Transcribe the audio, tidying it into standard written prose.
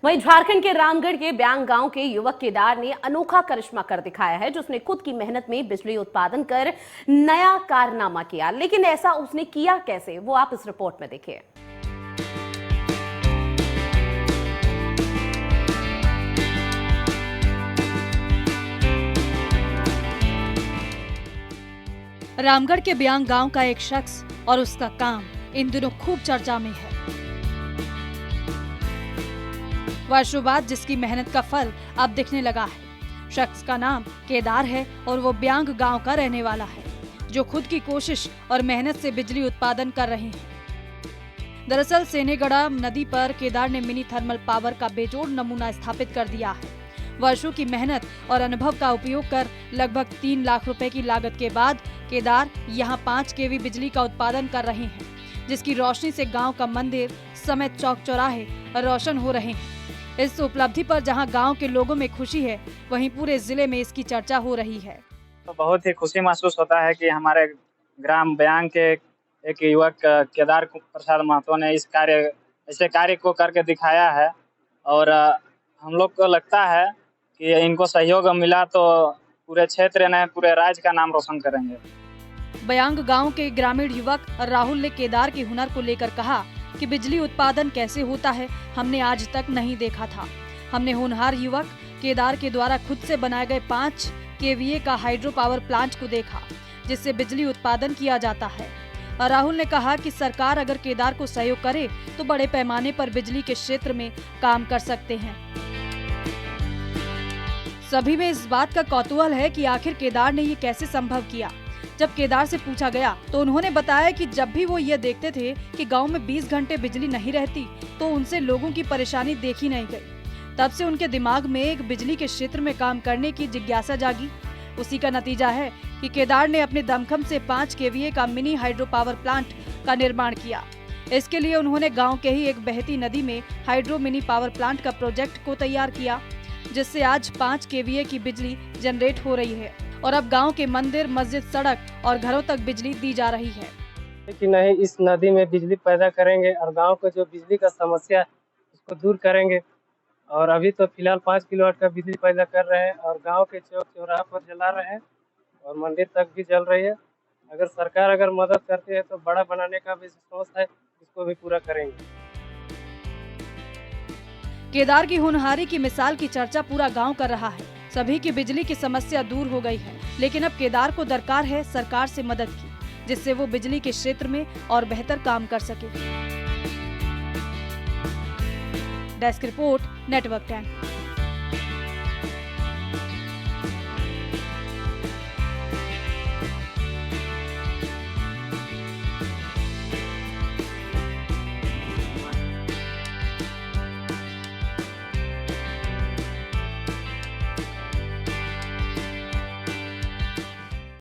वहीं झारखंड के रामगढ़ के ब्यांग गांव के युवक केदार ने अनोखा करिश्मा कर दिखाया है, जिसने खुद की मेहनत में बिजली उत्पादन कर नया कारनामा किया। लेकिन ऐसा उसने किया कैसे, वो आप इस रिपोर्ट में देखिए। रामगढ़ के ब्यांग गांव का एक शख्स और उसका काम इन दिनों खूब चर्चा में है। वर्षों बाद जिसकी मेहनत का फल अब दिखने लगा है। शख्स का नाम केदार है और वो ब्यांग गांव का रहने वाला है, जो खुद की कोशिश और मेहनत से बिजली उत्पादन कर रहे हैं। दरअसल सेनेगढ़ा नदी पर केदार ने मिनी थर्मल पावर का बेजोड़ नमूना स्थापित कर दिया है। वर्षों की मेहनत और अनुभव का उपयोग कर लगभग 3 लाख रुपए की लागत के बाद केदार यहां 5 केवी बिजली का उत्पादन कर रहे हैं, जिसकी रोशनी से गांव का मंदिर समेत चौक चौराहे रोशन हो रहे हैं। इस उपलब्धि पर जहां गांव के लोगों में खुशी है, वहीं पूरे जिले में इसकी चर्चा हो रही है। तो बहुत ही खुशी महसूस होता है कि हमारे ग्राम ब्यांग के एक युवक केदार प्रसाद महतो ने ऐसे कार्य को करके दिखाया है और हम लोग को लगता है कि इनको सहयोग मिला तो पूरे क्षेत्र ने पूरे राज्य का नाम रोशन करेंगे। ब्यांग गांव के ग्रामीण युवक राहुल ने केदार के हुनर को लेकर कहा कि बिजली उत्पादन कैसे होता है, हमने आज तक नहीं देखा था। हमने होनहार युवक केदार के द्वारा खुद से बनाए गए 5 केवीए का हाइड्रो पावर प्लांट को देखा, जिससे बिजली उत्पादन किया जाता है। राहुल ने कहा कि सरकार अगर केदार को सहयोग करे तो बड़े पैमाने पर बिजली के क्षेत्र में काम कर सकते हैं। सभी में इस बात का कौतूहल है कि आखिर केदार ने ये कैसे संभव किया। जब केदार से पूछा गया तो उन्होंने बताया कि जब भी वो ये देखते थे कि गांव में 20 घंटे बिजली नहीं रहती, तो उनसे लोगों की परेशानी देखी नहीं गई। तब से उनके दिमाग में एक बिजली के क्षेत्र में काम करने की जिज्ञासा जागी। उसी का नतीजा है कि केदार ने अपने दमखम से 5 केवीए का मिनी हाइड्रो पावर प्लांट का निर्माण किया। इसके लिए उन्होंने गाँव के ही एक बहती नदी में हाइड्रो मिनी पावर प्लांट का प्रोजेक्ट को तैयार किया, जिससे आज 5 केवीए की बिजली जनरेट हो रही है और अब गांव के मंदिर, मस्जिद, सड़क और घरों तक बिजली दी जा रही है। कि नहीं, इस नदी में बिजली पैदा करेंगे और गांव को जो बिजली का समस्या है उसको दूर करेंगे। और अभी तो फिलहाल 5 किलोवाट का बिजली पैदा कर रहे हैं और गांव के चौक चौराहा पर जला रहे हैं और मंदिर तक भी जल रही है। अगर सरकार मदद करती है तो बड़ा बनाने का भी सोच है, इसको भी पूरा करेंगे। केदार की होनहारी की मिसाल की चर्चा पूरा गांव कर रहा है। सभी की बिजली की समस्या दूर हो गई है, लेकिन अब केदार को दरकार है सरकार से मदद की, जिससे वो बिजली के क्षेत्र में और बेहतर काम कर सके। Desk report, network 10।